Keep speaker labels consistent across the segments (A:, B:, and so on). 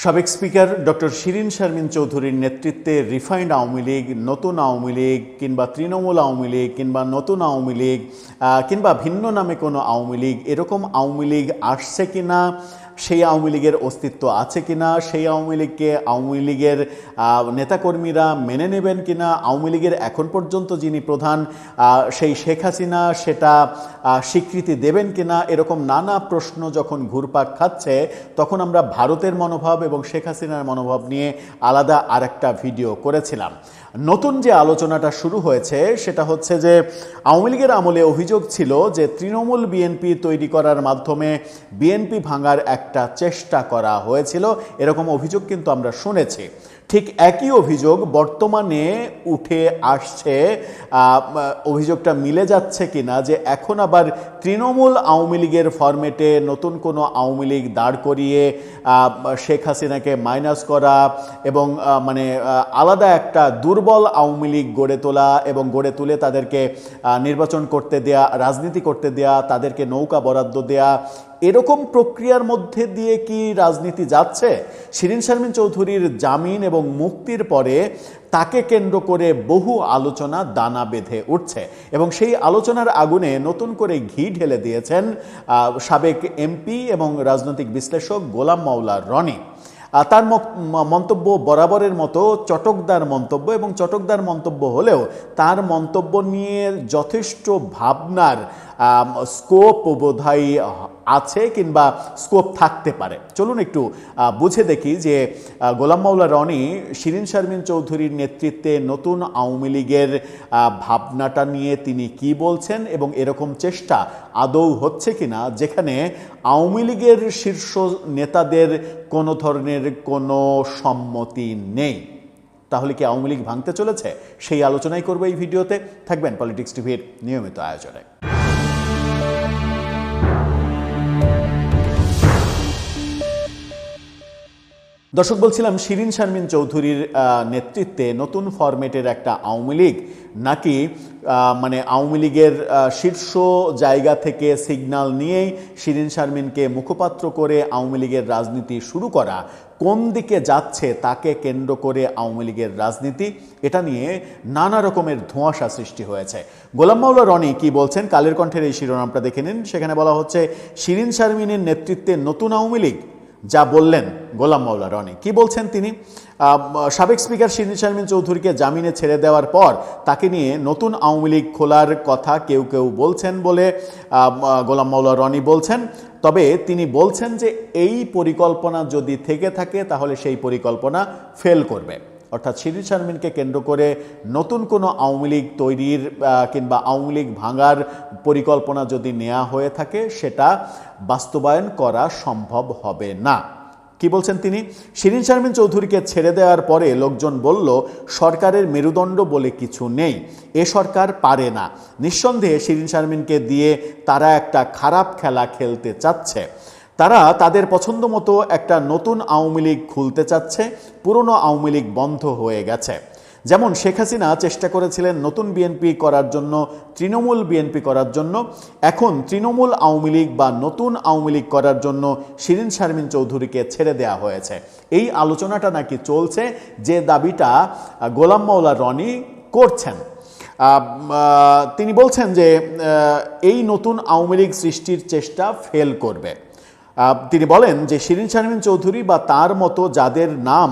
A: সাবেক speaker doctor Shirin Sharmin চৌধুরীর নেতৃত্বে রিফাইন্ড আওয়ামী লীগ, নতুন আওয়ামী লীগ কিংবা তৃণমূল আওয়ামী লীগ কিংবা নতুন আওয়ামী লীগ কিংবা ভিন্ন নামে কোনো আওয়ামী লীগ, এরকম আওয়ামী লীগ আসছে কিনা, সেই আওয়ামী লীগের অস্তিত্ব আছে কিনা, সেই আওয়ামী লীগকে আওয়ামী লীগের নেতাকর্মীরা মেনে নেবেন কিনা, আওয়ামী লীগের এখন পর্যন্ত যিনি প্রধান সেই শেখ হাসিনা সেটা স্বীকৃতি দেবেন কিনা, এরকম নানা প্রশ্ন যখন ঘুরপাক খাচ্ছে তখন আমরা ভারতের মনোভাব এবং শেখ হাসিনার মনোভাব নিয়ে আলাদা আরেকটা ভিডিও করেছিলাম। নতুন যে আলোচনাটা শুরু হয়েছে সেটা হচ্ছে যে আওয়ামী লীগের আমলে অভিযোগ ছিল যে তৃণমূল বিএনপি তৈরি করার মাধ্যমে বিএনপি ভাঙার একটা চেষ্টা করা হয়েছিল, এরকম অভিযোগ কিন্তু আমরা শুনেছি। ঠিক একই অভিযোগ বর্তমানে উঠে আসছে। অভিযোগটা মিলে যাচ্ছে কিনা যে এখন আবার তৃণমূল আওয়ামী লীগের ফরম্যাটে নতুন কোনো আওয়ামী লীগ দাঁড় করিয়ে শেখ হাসিনাকে মাইনাস করা এবং আলাদা একটা দুর্বল আওয়ামী লীগ গড়ে তোলা এবং গড়ে তুলে তাদেরকে নির্বাচন করতে দেয়া, রাজনীতি করতে দেয়া, তাদেরকে নৌকা বরাদ্দ দেয়া, এরকম প্রক্রিয়ার মধ্যে দিয়ে কি রাজনীতি যাচ্ছে? শিরীন শারমিন চৌধুরীর জামিন এবং মুক্তির পরে তাকে কেন্দ্র করে বহু আলোচনা দানা বেঁধে উঠছে এবং সেই আলোচনার আগুনে নতুন করে ঘি ঢেলে দিয়েছেন সাবেক এমপি এবং রাজনৈতিক বিশ্লেষক গোলাম মাওলা রনি। তার মন্তব্য বরাবরের মতো চটকদার মন্তব্য এবং চটকদার মন্তব্য হলেও তার মন্তব্য নিয়ে যথেষ্ট ভাবনার স্কোপ বোধহয় আছে কিংবা স্কোপ থাকতে পারে। চলুন একটু বুঝে দেখি যে গোলাম মাওলা রনি শিরীন শারমিন চৌধুরীর নেতৃত্বে নতুন আওয়ামী লীগের ভাবনাটা নিয়ে তিনি কি বলছেন এবং এরকম চেষ্টা আদৌ হচ্ছে কিনা যেখানে আওয়ামী লীগের শীর্ষ নেতাদের কোনো ধরনের কোনো সম্মতি নেই। তাহলে কি আওয়ামী লীগ ভাঙতে চলেছে? সেই আলোচনাই করবো এই ভিডিওতে। থাকবেন পলিটিক্স টিভির নিয়মিত আয়োজনে। দর্শক, বলছিলাম শিরীন শারমিন চৌধুরীর নেতৃত্বে নতুন ফরম্যাটের একটা আওয়ামী লীগ নাকি আওয়ামী লীগের শীর্ষ জায়গা থেকে সিগন্যাল নিয়েই শিরীন শারমিনকে মুখপাত্র করে আওয়ামী লীগের রাজনীতি শুরু করা, কোন দিকে যাচ্ছে তাকে কেন্দ্র করে আওয়ামী লীগের রাজনীতি, এটা নিয়ে নানা রকমের ধোঁয়াশা সৃষ্টি হয়েছে। গোলাম মাওলা রনি কি বলছেন কালের কণ্ঠের এই শিরোনামটা দেখে নিন। সেখানে বলা হচ্ছে শিরীন শারমিনের নেতৃত্বে নতুন আওয়ামী লীগ। যা বললেন গোলাম মাওলা রনি, কি বলছেন তিনি? সাবেক স্পিকার শিরীন শারমিন চৌধুরীকে জামিনে ছেড়ে দেওয়ার পর তাকে নিয়ে নতুন আওয়ামী লীগ খোলার কথা কেউ কেউ বলছেন বলে গোলাম মাওলা রনি বলছেন। তবে তিনি বলছেন যে এই পরিকল্পনা যদি থেকে থাকে তাহলে সেই পরিকল্পনা ফেল করবে। অর্থাৎ শিরীন শারমিনকে কেন্দ্র করে নতুন কোনো আওয়ামী লীগ তৈরির কিংবা আওয়ামী লীগ ভাঙার পরিকল্পনা যদি নেওয়া হয়ে থাকে সেটা বাস্তবায়ন করা সম্ভব হবে না। কি বলছেন তিনি? শিরীন শারমিন চৌধুরীকে ছেড়ে দেওয়ার পরে লোকজন বলল সরকারের মেরুদণ্ড বলে কিছু নেই, এ সরকার পারে না। নিঃসন্দেহে শিরীন শারমিনকে দিয়ে তারা একটা খারাপ খেলা খেলতে চাচ্ছে। তারা তাদের পছন্দ মতো একটা নতুন আওয়ামী লীগ খুলতে চাচ্ছে। পুরনো আওয়ামী লীগ বন্ধ হয়ে গেছে। যেমন শেখ হাসিনা চেষ্টা করেছিলেন নতুন বিএনপি করার জন্য, তৃণমূল বিএনপি করার জন্য, এখন তৃণমূল আওয়ামী লীগ বা নতুন আওয়ামী লীগ করার জন্য শিরীন শারমিন চৌধুরীকে ছেড়ে দেওয়া হয়েছে। এই আলোচনাটা নাকি চলছে, যে দাবিটা গোলাম মাওলা রনি করছেন। তিনি বলছেন যে এই নতুন আওয়ামী লীগ সৃষ্টির চেষ্টা ফেল করবে। তিনি বলেন যে শিরীন শারমিন চৌধুরী বা তার মতো যাদের নাম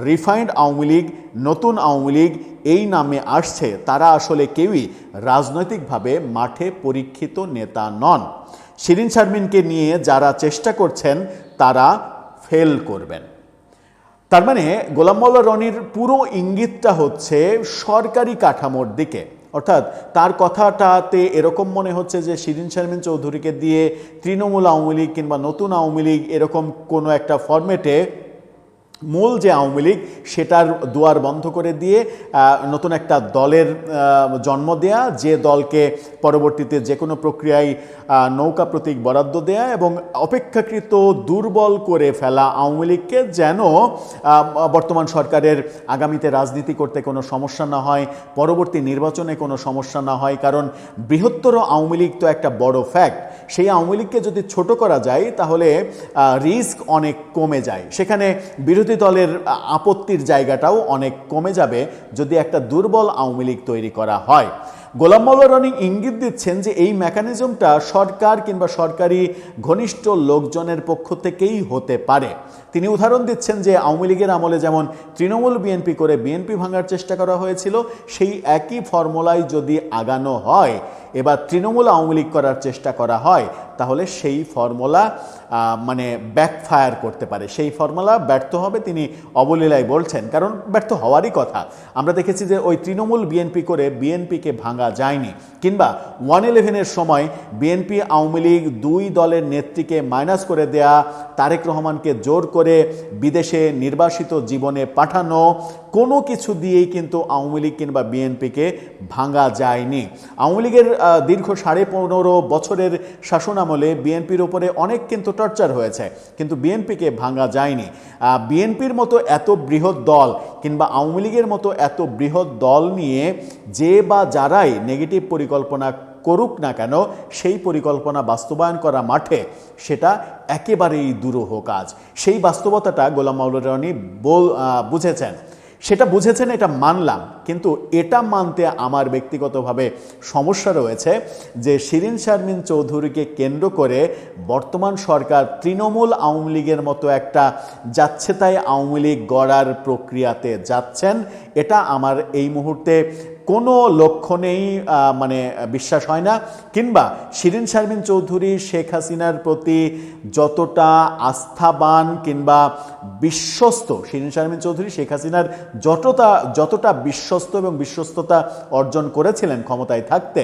A: রিফাইন্ড আওয়ামী লীগ, নতুন আওয়ামী লীগ এই নামে আসছে তারা আসলে কেউই রাজনৈতিকভাবে মাঠে পরীক্ষিত নেতা নন। শিরীন শারমিনকে নিয়ে যারা চেষ্টা করছেন তারা ফেল করবেন। তার মানে গোলাম মাওলা রনির পুরো ইঙ্গিতটা হচ্ছে সরকারি কাঠামোর দিকে। অর্থাৎ তার কথাটাতে এরকম মনে হচ্ছে যে শিরীন শারমিন চৌধুরীকে দিয়ে তৃণমূল আওয়ামী লীগ কিংবা নতুন আওয়ামী লীগ এরকম কোনো একটা ফরম্যাটে মূল যে আওয়ামী লীগ সেটার দুয়ার বন্ধ করে দিয়ে নতুন একটা দলের জন্ম দেয়া, যে দলকে পরবর্তীতে যে কোনো প্রক্রিয়ায় নৌকা প্রতীক বরাদ্দ দেয়া এবং অপেক্ষাকৃত দুর্বল করে ফেলা আওয়ামী লীগকে যেন বর্তমান সরকারের আগামীতে রাজনীতি করতে কোনো সমস্যা না হয়, পরবর্তী নির্বাচনে কোনো সমস্যা না হয়। কারণ বৃহত্তর আওয়ামী লীগ তো একটা বড় ফ্যাক্ট, সেই আওয়ামী লীগকে যদি ছোট করা যায় তাহলে রিস্ক অনেক কমে যায়, সেখানে বিরোধী দলের আপত্তির জায়গাটাও অনেক কমে যাবে যদি একটা দুর্বল আওয়ামী লীগ তৈরি করা হয়। গোলাম মাওলা রনি ইঙ্গিত দিচ্ছেন যে এই মেকানিজমটা সরকার কিংবা সরকারি ঘনিষ্ঠ লোকজনের পক্ষ থেকেই হতে পারে। তিনি উদাহরণ দিচ্ছেন যে আওয়ামী লীগের আমলে যেমন তৃণমূল বিএনপি করে বিএনপি ভাঙার চেষ্টা করা হয়েছিল, সেই একই ফর্মুলায় যদি আগানো হয়, এবার তৃণমূল আওয়ামী লীগ করার চেষ্টা করা হয়, তাহলে সেই ফর্মুলা মানে ব্যাকফায়ার করতে পারে, সেই ফর্মুলা ব্যর্থ হবে তিনি অবলীলায় বলছেন। কারণ ব্যর্থ হওয়ারই কথা। আমরা দেখেছি যে ওই তৃণমূল বিএনপি করে বিএনপিকে ভাঙা যায়নি, কিংবা 111-এর সময় বিএনপি আওয়ামী লীগ দুই দলের নেত্রীকে মাইনাস করে দেয়া, তারেক রহমানকে জোর করে বিদেশে নির্বাসিত জীবনে পাঠানো, কোনো কিছু দিয়েই কিন্তু আওয়ামী লীগ কিংবা বিএনপিকে ভাঙা যায়নি। আওয়ামী লীগের দীর্ঘ 15.5 বছরের শাসনামলে বিএনপির উপরে অনেক কিন্তু টর্চার হয়েছে, কিন্তু বিএনপিকে ভাঙা যায়নি। বিএনপির মতো এত বৃহৎ দল কিংবা আওয়ামী লীগের মতো এত বৃহৎ দল নিয়ে যে বা যারাই নেগেটিভ পরিকল্পনা করুক না কেন, সেই পরিকল্পনা বাস্তবায়ন করা মাঠে সেটা একেবারেই দুরূহ কাজ। সেই বাস্তবতাটা গোলাম মাওলা রনি বুঝেছেন, সেটা বুঝেছেন, এটা মানলাম। কিন্তু এটা মানতে আমার ব্যক্তিগতভাবে সমস্যা রয়েছে যে শিরীন শারমিন চৌধুরীকে কেন্দ্র করে বর্তমান সরকার তৃণমূল আওয়ামী লীগের মতো একটা যাচ্ছে তাই আওয়ামী লীগ গড়ার প্রক্রিয়াতে যাচ্ছেন। এটা আমার এই মুহূর্তে কোনো লক্ষণেই মানে বিশ্বাস হয় না। কিংবা শিরীন শারমিন চৌধুরী শেখ হাসিনার প্রতি যতটা আস্থাবান কিংবা বিশ্বস্ত, শিরীন শারমিন চৌধুরী শেখ হাসিনার যতটা বিশ্বস্ত এবং বিশ্বস্ততা অর্জন করেছিলেন ক্ষমতায় থাকতে,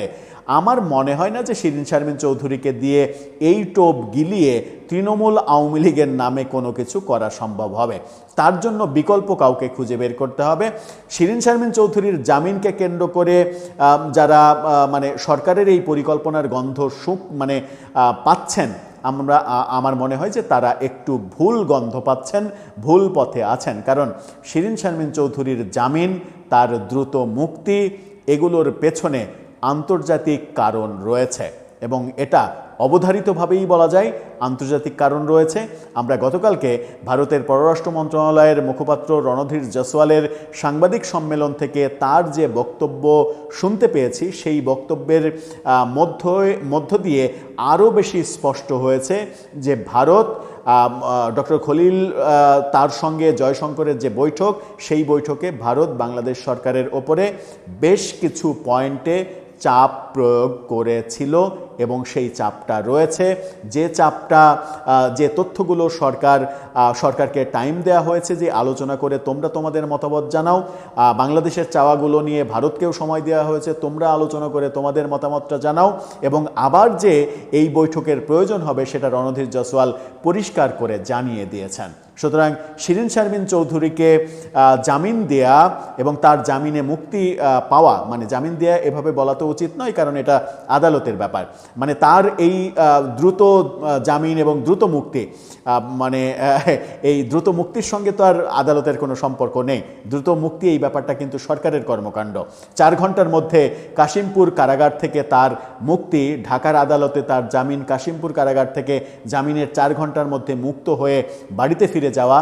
A: আমার মনে হয় না যে শিরীন শারমিন চৌধুরীকে দিয়ে এই টোপ গিলিয়ে তৃণমূল আওয়ামী লীগের নামে কোনো কিছু করা সম্ভব হবে। তার জন্য বিকল্প কাউকে খুঁজে বের করতে হবে। শিরীন শারমিন চৌধুরীর জামিনকে কেন্দ্র করে যারা মানে সরকারের এই পরিকল্পনার গন্ধ মানে পাচ্ছেন, আমার মনে হয় যে তারা একটু ভুল গন্ধ পাচ্ছেন, ভুল পথে আছেন। কারণ শিরীন শারমিন চৌধুরীর জামিন, তার দ্রুত মুক্তি, এগুলোর পেছনে আন্তর্জাতিক কারণ রয়েছে এবং এটা অবধারিতভাবেই বলা যায় আন্তর্জাতিক কারণ রয়েছে। আমরা গতকালকে ভারতের পররাষ্ট্র মন্ত্রণালয়ের মুখপাত্র রণধীর জয়সওয়ালের সাংবাদিক সম্মেলন থেকে তার যে বক্তব্য শুনতে পেয়েছি, সেই বক্তব্যের মধ্য দিয়ে আরও বেশি স্পষ্ট হয়েছে যে ভারত ডক্টর খলিল তার সঙ্গে জয়শঙ্করের যে বৈঠক, সেই বৈঠকে ভারত বাংলাদেশ সরকারের ওপরে বেশ কিছু পয়েন্টে চাপ প্রয়োগ করেছিল এবং সেই চাপটা রয়েছে। যে চাপটা, যে তথ্যগুলো সরকারকে টাইম দেওয়া হয়েছে যে আলোচনা করে তোমরা তোমাদের মতামত জানাও, বাংলাদেশের চাওয়াগুলো নিয়ে ভারতকেও সময় দেওয়া হয়েছে, তোমরা আলোচনা করে তোমাদের মতামতটা জানাও, এবং আবার যে এই বৈঠকের প্রয়োজন হবে সেটা রণধীর জয়সওয়াল পরিষ্কার করে জানিয়ে দিয়েছেন। সুতরাং শিরীন শারমিন চৌধুরীকে জামিন দেয়া এবং তার জামিনে মুক্তি পাওয়া, মানে জামিন দেয়া এভাবে বলা তো উচিত নয়, কারণ এটা আদালতের ব্যাপার, মানে তার এই দ্রুত জামিন এবং দ্রুত মুক্তি, মানে এই দ্রুত মুক্তির সঙ্গে তো আর আদালতের কোনো সম্পর্ক নেই। দ্রুত মুক্তি এই ব্যাপারটা কিন্তু সরকারের কর্মকাণ্ড। 4 ঘন্টার মধ্যে কাশিমপুর কারাগার থেকে তার মুক্তি, ঢাকার আদালতে তার জামিন, কাশিমপুর কারাগার থেকে জামিনের 4 ঘন্টার মধ্যে মুক্ত হয়ে বাড়িতে ফিরে যাওয়া,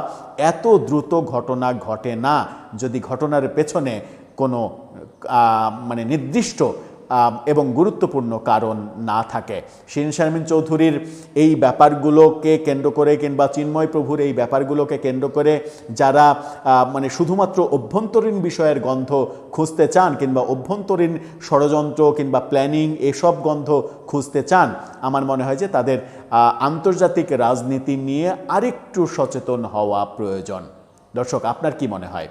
A: এত দ্রুত ঘটনা ঘটে না যদি ঘটনার পেছনে কোনো মানে নির্দিষ্ট এবং গুরুত্বপূর্ণ কারণ না থাকে। শিরীন শারমিন চৌধুরীর এই ব্যাপারগুলোকে কেন্দ্র করে কিংবা চিন্ময় প্রভুর এই ব্যাপারগুলোকে কেন্দ্র করে যারা মানে শুধুমাত্র অভ্যন্তরীণ বিষয়ের গন্ধ খুঁজতে চান কিংবা অভ্যন্তরীণ ষড়যন্ত্র কিংবা প্ল্যানিং এসব গন্ধ খুঁজতে চান, আমার মনে হয় যে তাদের আন্তর্জাতিক রাজনীতি নিয়ে আরেকটু সচেতন হওয়া প্রয়োজন। দর্শক, আপনার কি মনে হয়,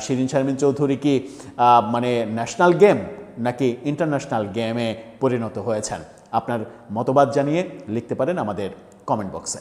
A: শিরীন শারমিন চৌধুরী কি মানে ন্যাশনাল গেম নাকি ইন্টারন্যাশনাল গেমে পরিণত হয়েছেন? আপনার মতবাদ জানিয়ে লিখতে পারেন আমাদের কমেন্ট বক্সে।